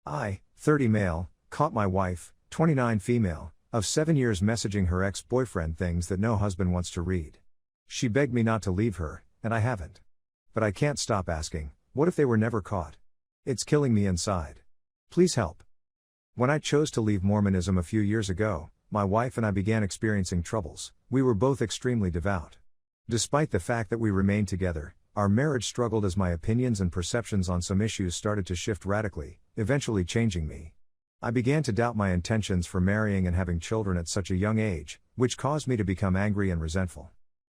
I, 30 male, caught my wife, 29 female, of 7 years messaging her ex-boyfriend things that no husband wants to read. She begged me not to leave her, and I haven't. But I can't stop asking, what if they were never caught? It's killing me inside. Please help. When I chose to leave Mormonism a few years ago, my wife and I began experiencing troubles. We were both extremely devout. Despite the fact that we remained together, our marriage struggled as my opinions and perceptions on some issues started to shift radically, eventually changing me. I began to doubt my intentions for marrying and having children at such a young age, which caused me to become angry and resentful.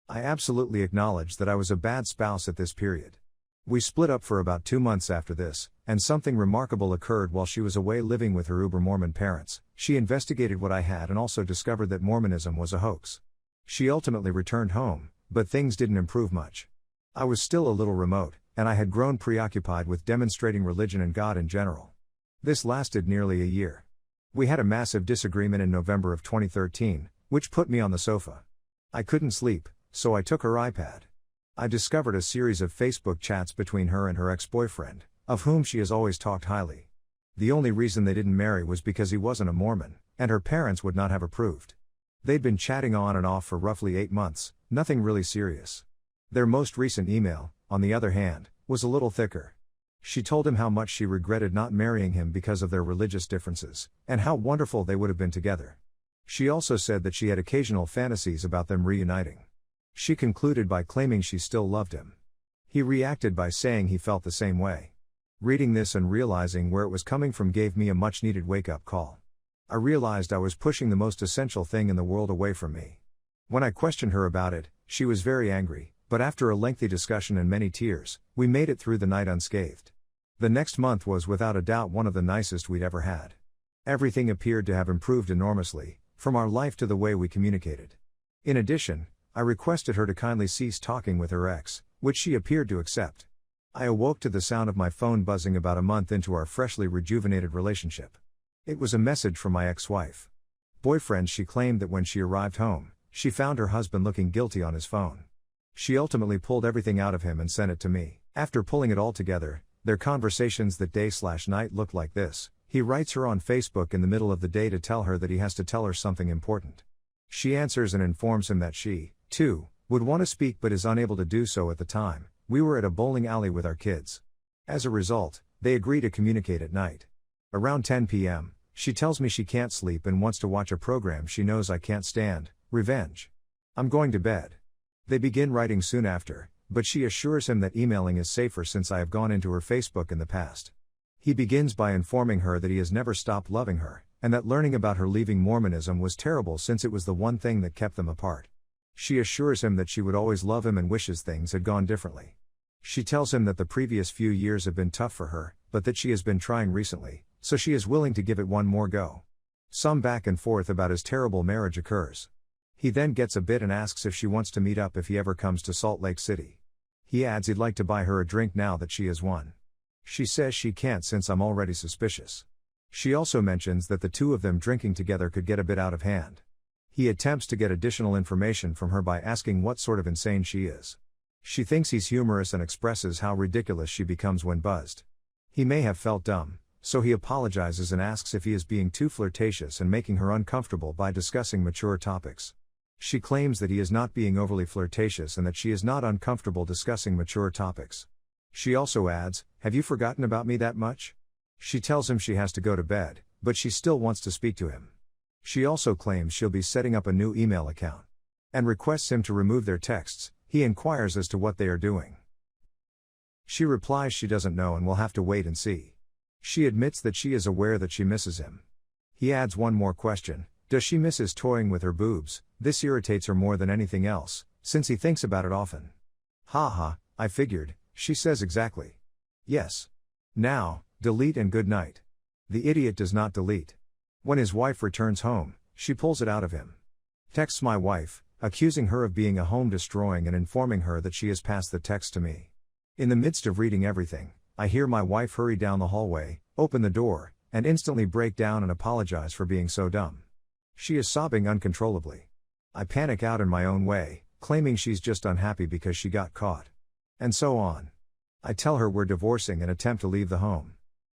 I absolutely acknowledged that I was a bad spouse at this period. We split up for about 2 months after this, and something remarkable occurred while she was away living with her uber-Mormon parents. She investigated what I had and also discovered that Mormonism was a hoax. She ultimately returned home, but things didn't improve much. I was still a little remote, and I had grown preoccupied with demonstrating religion and God in general. This lasted nearly a year. We had a massive disagreement in November of 2013, which put me on the sofa. I couldn't sleep, so I took her iPad. I discovered a series of Facebook chats between her and her ex-boyfriend, of whom she has always talked highly. The only reason they didn't marry was because he wasn't a Mormon, and her parents would not have approved. They'd been chatting on and off for roughly 8 months, nothing really serious. Their most recent email, on the other hand, was a little thicker. She told him how much she regretted not marrying him because of their religious differences, and how wonderful they would have been together. She also said that she had occasional fantasies about them reuniting. She concluded by claiming she still loved him. He reacted by saying he felt the same way. Reading this and realizing where it was coming from gave me a much-needed wake-up call. I realized I was pushing the most essential thing in the world away from me. When I questioned her about it, she was very angry, but after a lengthy discussion and many tears, we made it through the night unscathed. The next month was without a doubt one of the nicest we'd ever had. Everything appeared to have improved enormously, from our life to the way we communicated. In addition, I requested her to kindly cease talking with her ex, which she appeared to accept. I awoke to the sound of my phone buzzing about a month into our freshly rejuvenated relationship. It was a message from my ex-wife. Boyfriend. She claimed that when she arrived home, she found her husband looking guilty on his phone. She ultimately pulled everything out of him and sent it to me. After pulling it all together, their conversations that day/night looked like this. He writes her on Facebook in the middle of the day to tell her that he has to tell her something important. She answers and informs him that she, too, would want to speak but is unable to do so at the time. We were at a bowling alley with our kids. As a result, they agree to communicate at night. Around 10 p.m., she tells me she can't sleep and wants to watch a program she knows I can't stand, Revenge. I'm going to bed. They begin writing soon after, but she assures him that emailing is safer since I have gone into her Facebook in the past. He begins by informing her that he has never stopped loving her, and that learning about her leaving Mormonism was terrible since it was the one thing that kept them apart. She assures him that she would always love him and wishes things had gone differently. She tells him that the previous few years have been tough for her, but that she has been trying recently, so she is willing to give it one more go. Some back and forth about his terrible marriage occurs. He then gets a bit and asks if she wants to meet up if he ever comes to Salt Lake City. He adds he'd like to buy her a drink now that she has won. She says she can't since I'm already suspicious. She also mentions that the two of them drinking together could get a bit out of hand. He attempts to get additional information from her by asking what sort of insane she is. She thinks he's humorous and expresses how ridiculous she becomes when buzzed. He may have felt dumb, so he apologizes and asks if he is being too flirtatious and making her uncomfortable by discussing mature topics. She claims that he is not being overly flirtatious and that she is not uncomfortable discussing mature topics. She also adds, "Have you forgotten about me that much?" She tells him she has to go to bed, but she still wants to speak to him. She also claims she'll be setting up a new email account and requests him to remove their texts. He inquires as to what they are doing. She replies she doesn't know and will have to wait and see. She admits that she is aware that she misses him. He adds one more question: does she miss his toying with her boobs? This irritates her more than anything else, since he thinks about it often. "Ha, I figured," she says exactly. Yes. Now, delete and good night. The idiot does not delete. When his wife returns home, she pulls it out of him. Texts my wife, accusing her of being a home destroying and informing her that she has passed the text to me. In the midst of reading everything, I hear my wife hurry down the hallway, open the door, and instantly break down and apologize for being so dumb. She is sobbing uncontrollably. I panic out in my own way, claiming she's just unhappy because she got caught. And so on. I tell her we're divorcing and attempt to leave the home.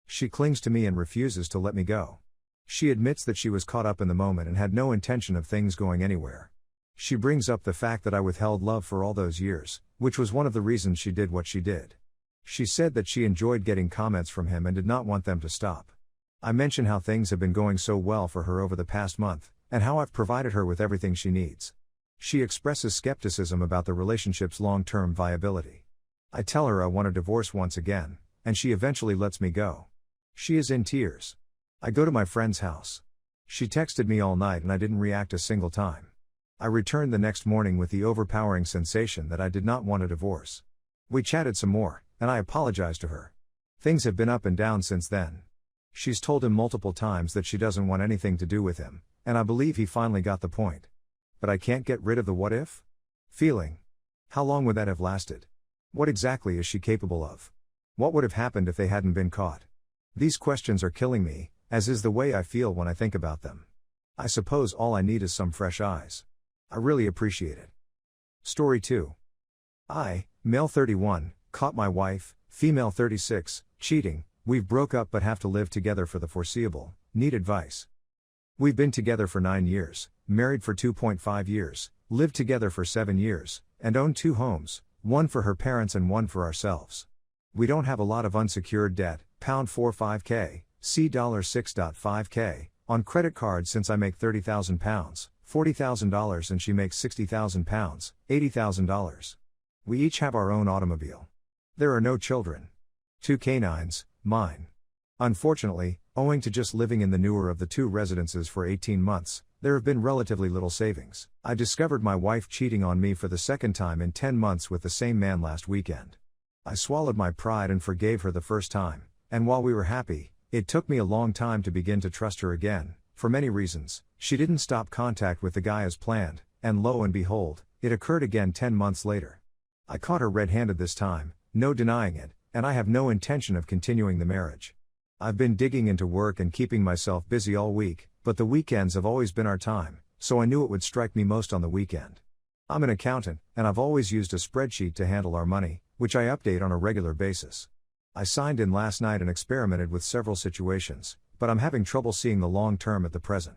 She clings to me and refuses to let me go. She admits that she was caught up in the moment and had no intention of things going anywhere. She brings up the fact that I withheld love for all those years, which was one of the reasons she did what she did. She said that she enjoyed getting comments from him and did not want them to stop. I mention how things have been going so well for her over the past month, and how I've provided her with everything she needs. She expresses skepticism about the relationship's long-term viability. I tell her I want a divorce once again, and she eventually lets me go. She is in tears. I go to my friend's house. She texted me all night and I didn't react a single time. I returned the next morning with the overpowering sensation that I did not want a divorce. We chatted some more, and I apologized to her. Things have been up and down since then. She's told him multiple times that she doesn't want anything to do with him, and I believe he finally got the point. But I can't get rid of the what if feeling. How long would that have lasted? What exactly is she capable of? What would have happened if they hadn't been caught? These questions are killing me, as is the way I feel when I think about them. I suppose all I need is some fresh eyes. I really appreciate it. Story 2. I, male 31, caught my wife, female 36, cheating. We've broke up but have to live together for the foreseeable. Need advice. We've been together for 9 years, married for 2.5 years, lived together for 7 years, and own 2 homes, one for her parents and one for ourselves. We don't have a lot of unsecured debt, £45k, C $6.5k, on credit cards since I make £30,000, $40,000 and she makes £60,000, $80,000. We each have our own automobile. There are no children. 2 canines, mine. Unfortunately, owing to just living in the newer of the 2 residences for 18 months, there have been relatively little savings. I discovered my wife cheating on me for the second time in 10 months with the same man last weekend. I swallowed my pride and forgave her the first time, and while we were happy, it took me a long time to begin to trust her again, for many reasons. She didn't stop contact with the guy as planned, and lo and behold, it occurred again 10 months later. I caught her red-handed this time, no denying it, and I have no intention of continuing the marriage. I've been digging into work and keeping myself busy all week, but the weekends have always been our time, so I knew it would strike me most on the weekend. I'm an accountant, and I've always used a spreadsheet to handle our money, which I update on a regular basis. I signed in last night and experimented with several situations, but I'm having trouble seeing the long term at the present.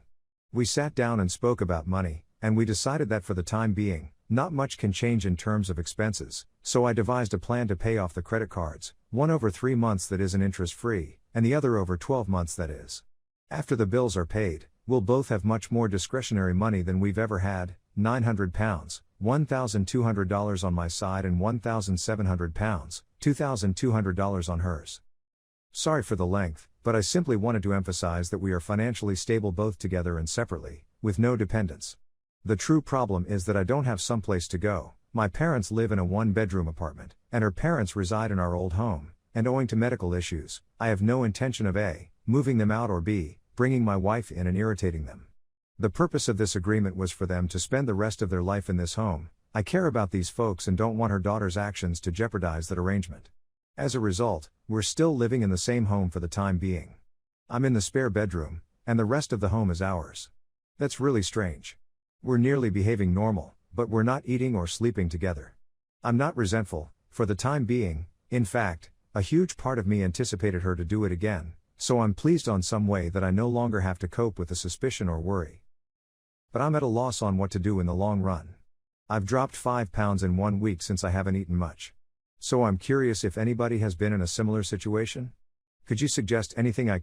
We sat down and spoke about money, and we decided that for the time being, not much can change in terms of expenses, so I devised a plan to pay off the credit cards, one over 3 months that isn't interest-free, and the other over 12 months that is. After the bills are paid, we'll both have much more discretionary money than we've ever had, £900, $1,200 on my side and £1,700, $2,200 on hers. Sorry for the length, but I simply wanted to emphasize that we are financially stable both together and separately, with no dependents. The true problem is that I don't have someplace to go. My parents live in a 1-bedroom apartment, and her parents reside in our old home, and owing to medical issues, I have no intention of A, moving them out or B, bringing my wife in and irritating them. The purpose of this agreement was for them to spend the rest of their life in this home. I care about these folks and don't want her daughter's actions to jeopardize that arrangement. As a result, we're still living in the same home for the time being. I'm in the spare bedroom, and the rest of the home is ours. That's really strange. We're nearly behaving normal, but we're not eating or sleeping together. I'm not resentful, for the time being. In fact, a huge part of me anticipated her to do it again, so I'm pleased on some way that I no longer have to cope with the suspicion or worry. But I'm at a loss on what to do in the long run. I've dropped 5 pounds in 1 week since I haven't eaten much. So I'm curious if anybody has been in a similar situation? Could you suggest anything I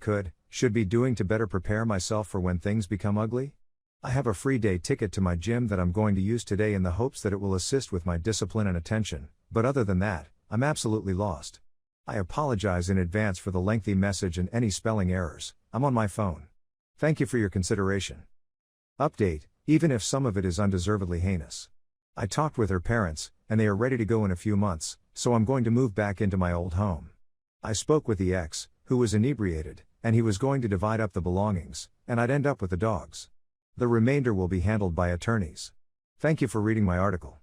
should be doing to better prepare myself for when things become ugly? I have a free day ticket to my gym that I'm going to use today in the hopes that it will assist with my discipline and attention, but other than that, I'm absolutely lost. I apologize in advance for the lengthy message and any spelling errors. I'm on my phone. Thank you for your consideration. Update, even if some of it is undeservedly heinous. I talked with her parents, and they are ready to go in a few months, so I'm going to move back into my old home. I spoke with the ex, who was inebriated, and he was going to divide up the belongings, and I'd end up with the dogs. The remainder will be handled by attorneys. Thank you for reading my article.